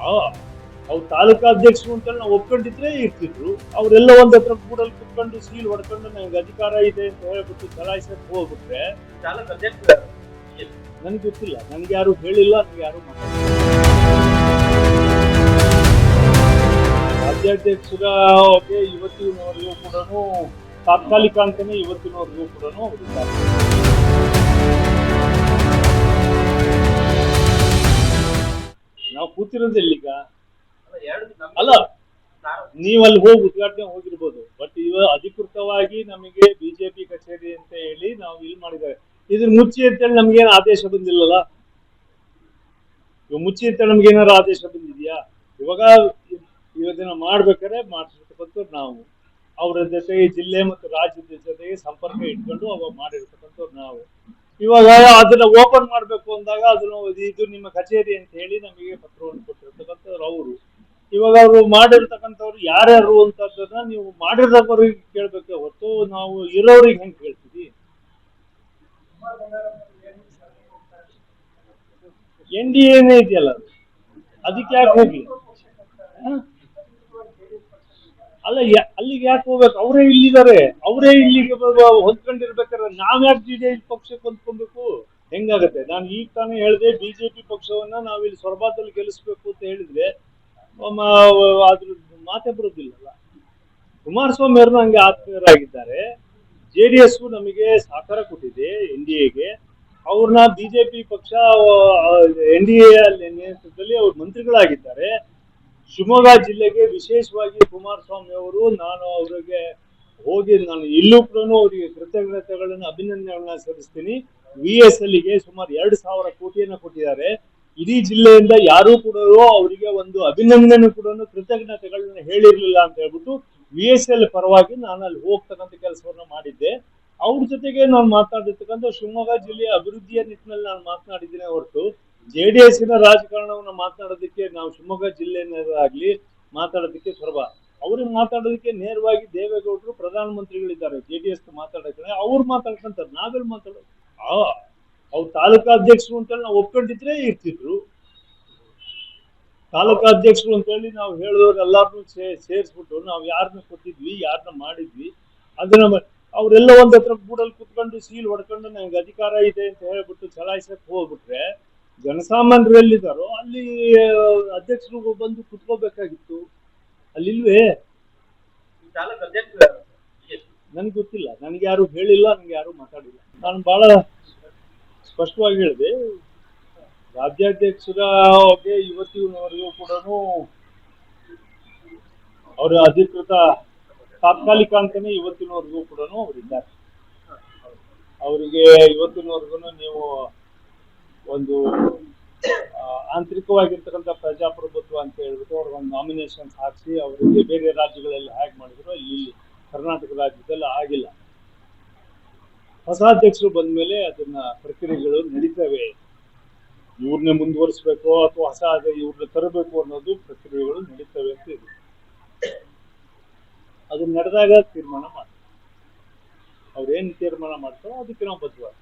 ಅವ್ರು ತಾಲೂಕಾ ಅಧ್ಯಕ್ಷರು ಅಂತ ನಾವು ಒಪ್ಕೊಂಡಿದ್ರೆ ಇರ್ತಿದ್ರು. ಅವರೆಲ್ಲ ಒಂದ್ ಹತ್ರ ಕೂಡಲ್ಲಿ ಕುತ್ಕೊಂಡು ಸೀಲ್ ಹೊಡ್ಕೊಂಡು ನನಗೆ ಅಧಿಕಾರ ಇದೆ ಅಂತ ಹೇಳ್ಬಿಟ್ಟು ಚಲಾಯಿಸಕ್ ಹೋಗ್ಬಿಟ್ರೆ ನನಗೆ ಗೊತ್ತಿಲ್ಲ, ನನ್ಗೆ ಯಾರು ಹೇಳಿಲ್ಲ, ನನ್ಗೆ ಯಾರು ರಾಜ್ಯಾಧ್ಯಕ್ಷರ ಇವತ್ತಿನವರೆಗೂ ಕೂಡ ತಾತ್ಕಾಲಿಕ ಅಂತಾನೆ ಇವತ್ತಿನವರೆಗೂ ಕೂಡ ಅವರಿದ್ದಾರೆ. ನಾವು ಕೂತಿರೋದಿಲ್ಲೀಗ ಅಲ್ಲ, ನೀವಲ್ಲಿ ಹೋಗಿ ಉದ್ಘಾಟನೆ ಹೋಗಿರ್ಬೋದು, ಬಟ್ ಅಧಿಕೃತವಾಗಿ ನಮಗೆ ಬಿಜೆಪಿ ಕಚೇರಿ ಅಂತ ಹೇಳಿ ನಾವು ಇಲ್ಲಿ ಮಾಡಿದ್ದಾರೆ. ಇದ್ರ ಮುಚ್ಚಿ ಅಂತೇಳಿ ನಮ್ಗೇನು ಆದೇಶ ಬಂದಿಲ್ಲಲ್ಲ. ಇವಾಗ ಮುಚ್ಚಿ ಅಂತ ನಮ್ಗೆ ಏನಾರು ಆದೇಶ ಬಂದಿದ್ಯಾ? ಇವಾಗ ಇದನ್ನ ಮಾಡ್ಬೇಕಾದ್ರೆ ಮಾಡಿರ್ತಕ್ಕಂಥವ್ರು ನಾವು, ಅವರ ಜೊತೆಗೆ ಜಿಲ್ಲೆ ಮತ್ತು ರಾಜ್ಯದ ಜೊತೆಗೆ ಸಂಪರ್ಕ ಇಟ್ಕೊಂಡು ಅವಾಗ ಮಾಡಿರ್ತಕ್ಕಂಥವ್ರು ನಾವು. ಇವಾಗ ಅದನ್ನ ಓಪನ್ ಮಾಡ್ಬೇಕು ಅಂದಾಗ ಅದನ್ನ ಇದು ನಿಮ್ಮ ಕಚೇರಿ ಅಂತ ಹೇಳಿ ನಮಗೆ ಪತ್ರವನ್ನು ಕೊಟ್ಟಿರ್ತಕ್ಕಂಥವ್ರು ಅವರು. ಇವಾಗ ಅವರು ಮಾಡಿರ್ತಕ್ಕಂಥವ್ರು ಯಾರ್ಯಾರು ಅಂತದನ್ನ ನೀವು ಮಾಡಿರ್ತವ್ರಿಗೆ ಕೇಳ್ಬೇಕೆ ಹೊತ್ತು ನಾವು ಇರೋರಿಗೆ ಹೆಂಗ್ ಕೇಳ್ತೀವಿ? NDA ಇದೆಯಲ್ಲ, ಅದಕ್ಕೆ ಯಾಕೆ ಹೋಗ್ಲಿ? ಅಲ್ಲ, ಅಲ್ಲಿಗೆ ಯಾಕೆ ಹೋಗ್ಬೇಕು? ಅವರೇ ಇಲ್ಲಿದ್ದಾರೆ, ಅವರೇ ಇಲ್ಲಿಗೆ ಹೊಂದ್ಕೊಂಡಿರ್ಬೇಕಾದ್ರೆ ನಾವ್ ಯಾಕೆ BJP ಪಕ್ಷಕ್ಕೆ ಹೊಂದ್ಕೊಬೇಕು? ಹೆಂಗಾಗತ್ತೆ? ನಾನು ಈಗ ತಾನೇ ಹೇಳಿದೆ, ಬಿಜೆಪಿ ಪಕ್ಷವನ್ನ ನಾವಿಲ್ಲಿ ಸೊರಬದಲ್ಲಿ ಗೆಲ್ಲಿಸ್ಬೇಕು ಅಂತ ಹೇಳಿದ್ರೆ ಅದ್ರ ಮಾತೆ ಬರೋದಿಲ್ಲಲ್ಲ. ಕುಮಾರಸ್ವಾಮಿ ಅವ್ರನ್ನ ಹಂಗೆ ಆತ್ಮೀಯರಾಗಿದ್ದಾರೆ. JDS ನಮಗೆ ಸಹಕಾರ ಕೊಟ್ಟಿದೆ NDAಗೆ. ಅವ್ರನ್ನ ಬಿಜೆಪಿ ಪಕ್ಷ NDA ನೇತೃತ್ವದಲ್ಲಿ ಅವ್ರ ಮಂತ್ರಿಗಳಾಗಿದ್ದಾರೆ. ಶಿವಮೊಗ್ಗ ಜಿಲ್ಲೆಗೆ ವಿಶೇಷವಾಗಿ ಕುಮಾರಸ್ವಾಮಿ ಅವರು, ನಾನು ಅವರಿಗೆ ಹೋಗಿ ನಾನು ಇಲ್ಲೂ ಕೂಡ ಅವರಿಗೆ ಕೃತಜ್ಞತೆಗಳನ್ನ ಅಭಿನಂದನೆಗಳನ್ನ ಸಲ್ಲಿಸ್ತೀನಿ. VSLಗೆ ಸುಮಾರು 2,000 ಕೋಟಿಯನ್ನ ಕೊಟ್ಟಿದ್ದಾರೆ. ಇಡೀ ಜಿಲ್ಲೆಯಿಂದ ಯಾರೂ ಕೂಡ ಅವರಿಗೆ ಒಂದು ಅಭಿನಂದನೆ ಕೂಡ ಕೃತಜ್ಞತೆಗಳನ್ನ ಹೇಳಿರ್ಲಿಲ್ಲ ಅಂತ ಹೇಳ್ಬಿಟ್ಟು VSL ಪರವಾಗಿ ನಾನು ಅಲ್ಲಿ ಹೋಗ್ತಕ್ಕಂಥ ಕೆಲಸವನ್ನ ಮಾಡಿದ್ದೆ. ಅವ್ರ ಜೊತೆಗೆ ನಾನು ಮಾತನಾಡಿರ್ತಕ್ಕಂಥ ಶಿವಮೊಗ್ಗ ಜಿಲ್ಲೆಯ ಅಭಿವೃದ್ಧಿಯ ನಿಟ್ಟಿನಲ್ಲಿ ನಾನು ಮಾತನಾಡಿದ್ದೀನಿ ಹೊರತು JDS ರಾಜಕಾರಣವನ್ನ ಮಾತನಾಡೋದಕ್ಕೆ ನಾವು ಶಿವಮೊಗ್ಗ ಜಿಲ್ಲೆಯನ್ನಾಗ್ಲಿ ಮಾತಾಡೋದಕ್ಕೆ ಸುಲಭ. ಅವ್ರಿಗೆ ಮಾತಾಡೋದಕ್ಕೆ ನೇರವಾಗಿ ದೇವೇಗೌಡರು ಪ್ರಧಾನಮಂತ್ರಿಗಳಿದ್ದಾರೆ. JDS ಮಾತಾಡೋಕೆ ಅವ್ರು ಮಾತಾಡ್ಕೊಂತಾರೆ, ನಾವೆಲ್ಲಿ ಮಾತಾಡೋದು? ಅವ್ರು ತಾಲೂಕಾ ಅಧ್ಯಕ್ಷರು ಅಂತೇಳಿ ನಾವು ಒಪ್ಕೊಂಡಿದ್ರೆ ಇರ್ತಿದ್ರು. ತಾಲೂಕಾ ಅಧ್ಯಕ್ಷರು ಅಂತೇಳಿ ನಾವು ಹೇಳಿದವ್ರು ಎಲ್ಲಾರನ್ನೂ ಸೇರಿಸ್ಬಿಟ್ಟು ನಾವು ಯಾರನ್ನ ಕೊಟ್ಟಿದ್ವಿ, ಯಾರನ್ನ ಮಾಡಿದ್ವಿ, ಅದನ್ನ ಅವರೆಲ್ಲ ಒಂದ್ ಹತ್ರ ಕೂಡಲ್ಲಿ ಕುತ್ಕೊಂಡು ಸೀಲ್ ಹೊಡ್ಕೊಂಡು ನನಗೆ ಅಧಿಕಾರ ಇದೆ ಅಂತ ಹೇಳ್ಬಿಟ್ಟು ಚಲಾಯಿಸಕ್ ಹೋಗ್ಬಿಟ್ರೆ ಜನಸಾಮಾನ್ಯರು ಎಲ್ಲಿದ್ದಾರೋ ಅಲ್ಲಿ ಅಧ್ಯಕ್ಷರು ಬಂದು ಕುತ್ಕೋಬೇಕಾಗಿತ್ತು. ಅಲ್ಲಿಲ್ವೇ? ನನ್ಗೆ ಗೊತ್ತಿಲ್ಲ, ನನ್ಗೆ ಯಾರು ಹೇಳಿಲ್ಲ, ನನ್ಗೆ ಯಾರು ಮಾತಾಡಿಲ್ಲ. ನಾನು ಬಹಳ ಸ್ಪಷ್ಟವಾಗಿ ಹೇಳಿದೆ, ರಾಜ್ಯಾಧ್ಯಕ್ಷರ ಇವತ್ತಿನವರೆಗೂ ಕೂಡ ಅವರ ಅಧಿಕೃತ ತಾತ್ಕಾಲಿಕ ಅಂತಾನೆ ಇವತ್ತಿನವರೆಗೂ ಕೂಡ ಅವರಿದ್ದಾರೆ. ಅವರಿಗೆ ಇವತ್ತಿನವರೆಗೂ ನೀವು ಒಂದು ಆಂತರಿಕವಾಗಿರ್ತಕ್ಕಂಥ ಪ್ರಜಾಪ್ರಭುತ್ವ ಅಂತ ಹೇಳ್ಬಿಟ್ಟು ಅವ್ರಿಗೊಂದು ನಾಮಿನೇಷನ್ಸ್ ಹಾಕಿಸಿ ಅವರಿಗೆ ಬೇರೆ ರಾಜ್ಯಗಳಲ್ಲಿ ಹೇಗೆ ಮಾಡಿದ್ರು ಇಲ್ಲಿ ಕರ್ನಾಟಕ ರಾಜ್ಯದಲ್ಲಿ ಆಗಿಲ್ಲ. ಹೊಸ ಅಧ್ಯಕ್ಷರು ಬಂದ ಮೇಲೆ ಅದನ್ನ ಪ್ರಕ್ರಿಯೆಗಳು ನಡೀತವೆ. ಇವ್ರನ್ನೇ ಮುಂದುವರಿಸಬೇಕು ಅಥವಾ ಹೊಸ ಇವ್ರನ್ನ ತರಬೇಕು ಅನ್ನೋದು ಪ್ರಕ್ರಿಯೆಗಳು ನಡೀತವೆ ಅಂತ ಇದೆ. ಅದು ನಡೆದಾಗ ತೀರ್ಮಾನ ಮಾಡ್ತಾರೆ. ಅವ್ರೇನ್ ತೀರ್ಮಾನ ಮಾಡ್ತಾರೋ ಅದಕ್ಕೆ ನಾವು ಬದ್ಧವಾಗಿ